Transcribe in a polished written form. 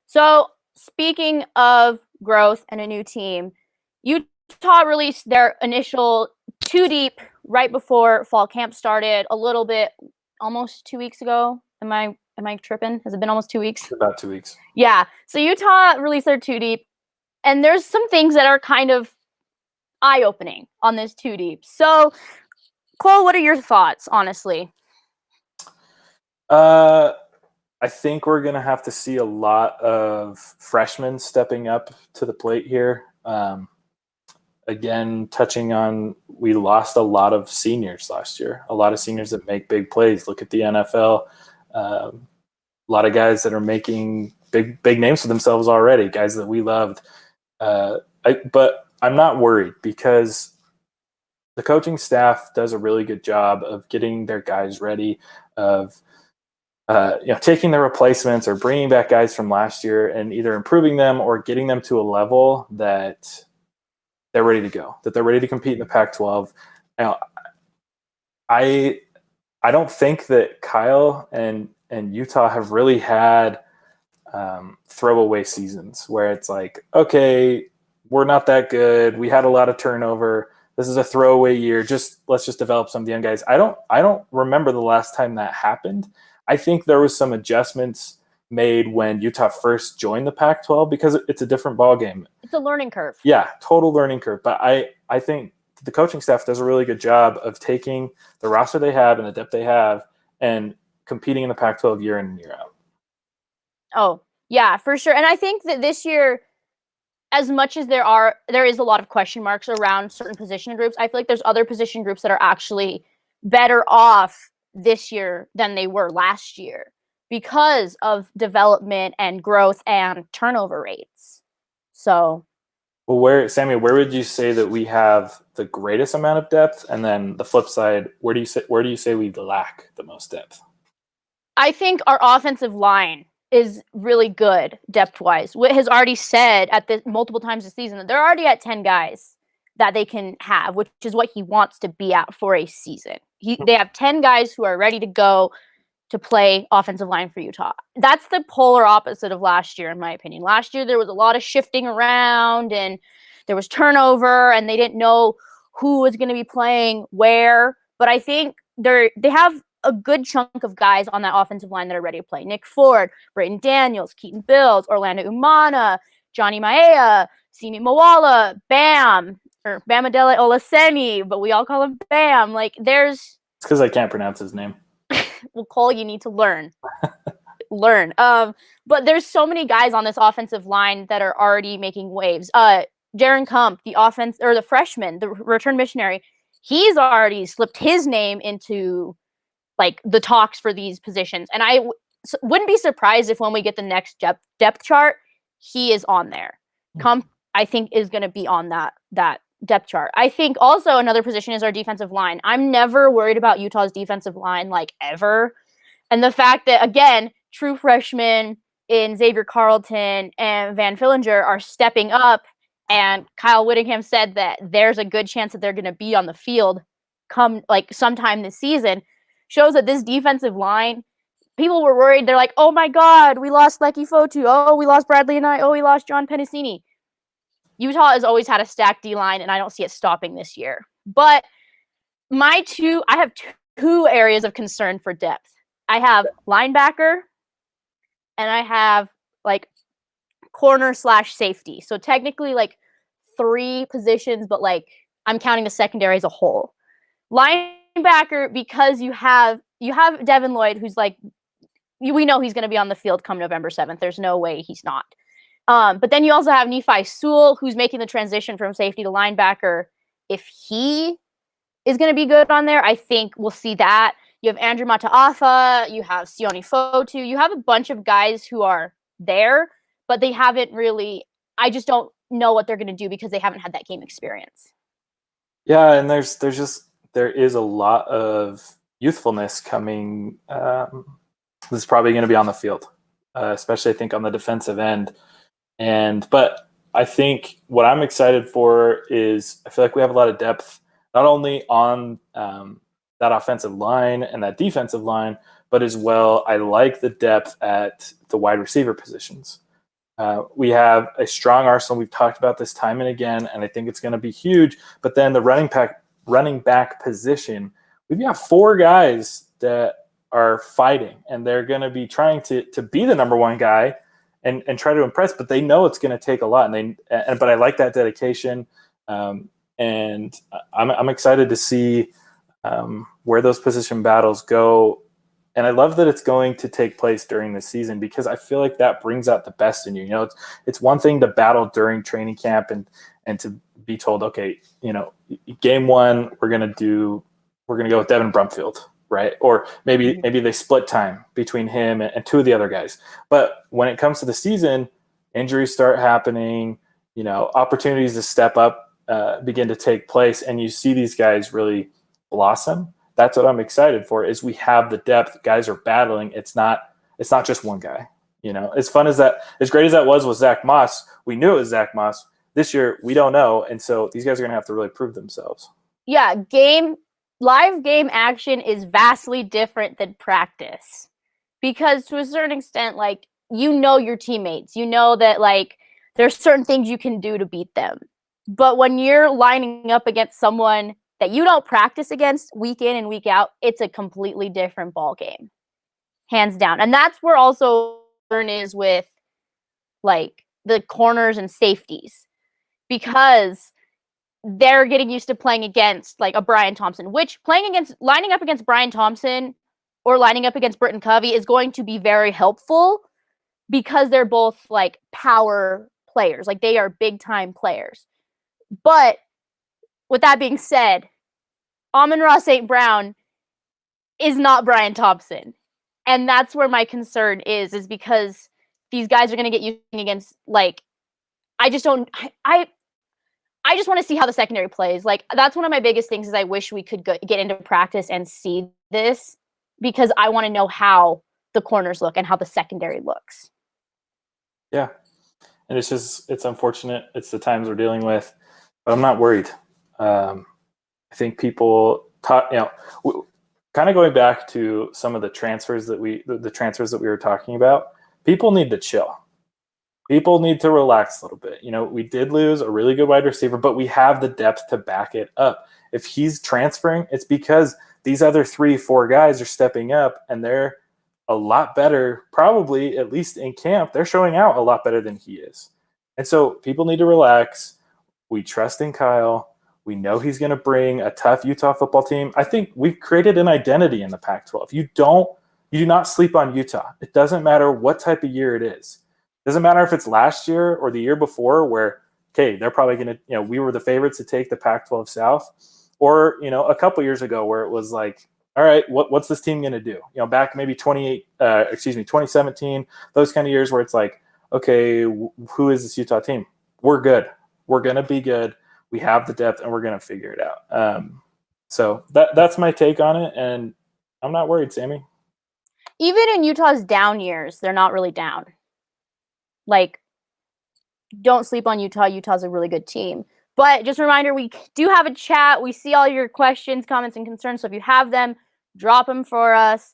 So, speaking of growth and a new team, Utah released their initial two deep right before fall camp started. A little bit, almost 2 weeks ago. Am I tripping? Has it been almost 2 weeks? About 2 weeks. Yeah. So Utah released their two deep, and there's some things that are kind of eye opening on this two deep. So, Cole, what are your thoughts? Honestly, I think we're going to have to see a lot of freshmen stepping up to the plate here. Again, touching on, we lost a lot of seniors last year, a lot of seniors that make big plays. Look at the NFL. A lot of guys that are making big names for themselves already, guys that we loved. But I'm not worried because the coaching staff does a really good job of getting their guys ready, of taking their replacements or bringing back guys from last year and either improving them or getting them to a level that they're ready to go, that they're ready to compete in the Pac-12. Now, I don't think that Kyle and Utah have really had throwaway seasons where it's like, okay, we're not that good. We had a lot of turnover. This is a throwaway year. Let's just develop some of the young guys. I don't remember the last time that happened. I think there was some adjustments made when Utah first joined the Pac-12 because it's a different ball game. it's a learning curve. Yeah, total learning curve. But I think the coaching staff does a really good job of taking the roster they have and the depth they have and competing in the Pac-12 year in and year out. Oh, yeah, for sure. And I think that this year, as much as there is a lot of question marks around certain position groups, I feel like there's other position groups that are actually better off this year than they were last year because of development and growth and turnover rates. So, Well, Sammy, where would you say that we have the greatest amount of depth? And then the flip side, where do you say we lack the most depth? I think our offensive line is really good depth-wise. Whit has already said multiple times this season that they're already at 10 guys that they can have, which is what he wants to be at for a season. They have 10 guys who are ready to go to play offensive line for Utah. That's the polar opposite of last year, in my opinion. Last year, there was a lot of shifting around, and there was turnover, and they didn't know who was going to be playing where. But I think they have a good chunk of guys on that offensive line that are ready to play. Nick Ford, Brayton Daniels, Keaton Bills, Orlando Umana, Johnny Maea, Simi Mawala, Bam, or Bamadele Olaseni, but we all call him Bam. It's because I can't pronounce his name. Well, Cole, you need to learn. But there's so many guys on this offensive line that are already making waves. Jaron Kump, the freshman, the return missionary, he's already slipped his name into the talks for these positions. And I wouldn't be surprised if when we get the next depth chart, he is on there. Kump, I think, is going to be on that depth chart. I think also another position is our defensive line. I'm never worried about Utah's defensive line, ever. And the fact that, again, true freshmen in Xavier Carlton and Van Fillinger are stepping up, and Kyle Whittingham said that there's a good chance that they're going to be on the field come sometime this season, shows that this defensive line, people were worried. They're like, oh my God, we lost Lecky Fotu. Oh, we lost Bradley and I. Oh, we lost John Pennicini. Utah has always had a stacked D-line, and I don't see it stopping this year. But I have two areas of concern for depth. I have linebacker, and I have corner/safety. So technically three positions, but I'm counting the secondary as a whole. Linebacker, because you have Devin Lloyd, who's we know he's going to be on the field come November 7th. There's no way he's not. But then you also have Nephi Sewell, who's making the transition from safety to linebacker. If he is going to be good on there, I think we'll see that. You have Andrew Mataafa, you have Sione Fotu, you have a bunch of guys who are there, but they haven't really, I just don't know what they're going to do because they haven't had that game experience. Yeah, and there is a lot of youthfulness coming. This is probably going to be on the field, especially I think on the defensive end. But I think what I'm excited for is I feel like we have a lot of depth, not only on that offensive line and that defensive line, but as well, I like the depth at the wide receiver positions. We have a strong arsenal. We've talked about this time and again, and I think it's going to be huge. But then the running back position, we've got 4 guys that are fighting, and they're going to be trying to be the number one guy and try to impress. But they know it's going to take a lot, but I like that dedication, and I'm excited to see where those position battles go. And I love that it's going to take place during the season, because I feel like that brings out the best in you. You know, it's one thing to battle during training camp and to be told, okay, you know, game 1 we're gonna go with Devin Brumfield, right? Or maybe they split time between him and 2 of the other guys. But when it comes to the season, injuries start happening. You know, opportunities to step up begin to take place, and you see these guys really blossom. That's what I'm excited for, is we have the depth. Guys are battling. It's not just one guy. You know, as great as that was with Zach Moss, we knew it was Zach Moss. This year, we don't know. And so these guys are going to have to really prove themselves. Yeah, live game action is vastly different than practice, because to a certain extent, like, you know your teammates. You know that, like, there's certain things you can do to beat them. But when you're lining up against someone that you don't practice against week in and week out, it's a completely different ball game, hands down. And that's where also concern is with, like, the corners and safeties, because they're getting used to playing against, like, a Brian Thompson, which lining up against Brian Thompson or lining up against Britton Covey is going to be very helpful, because they're both, like, power players. Like, they are big time players. But with that being said, Amon-Ra St. Brown is not Brian Thompson. And that's where my concern is because these guys are going to get used against, like, I just want to see how the secondary plays. Like, that's one of my biggest things, is I wish we could get into practice and see this, because I want to know how the corners look and how the secondary looks. Yeah. And it's unfortunate. It's the times we're dealing with, but I'm not worried. I think people kind of going back to some of the transfers that we were talking about, people need to chill. People need to relax a little bit. You know, we did lose a really good wide receiver, but we have the depth to back it up. If he's transferring, it's because these other 3-4 guys are stepping up, and they're a lot better, probably, at least in camp. They're showing out a lot better than he is. And so people need to relax. We trust in Kyle. We know he's going to bring a tough Utah football team. I think we've created an identity in the Pac-12. You do not sleep on Utah. It doesn't matter what type of year it is. It doesn't matter if it's last year or the year before, where, okay, they're probably going to, you know, we were the favorites to take the Pac-12 South, or, you know, a couple years ago where it was like, all right, what's this team going to do? You know, back maybe 2017, those kind of years where it's like, okay, who is this Utah team? We're good. We're going to be good. We have the depth, and we're going to figure it out. So that's my take on it, and I'm not worried, Sammy. Even in Utah's down years, they're not really down. Like, don't sleep on Utah. Utah's a really good team. But just a reminder, we do have a chat. We see all your questions, comments, and concerns. So if you have them, drop them for us.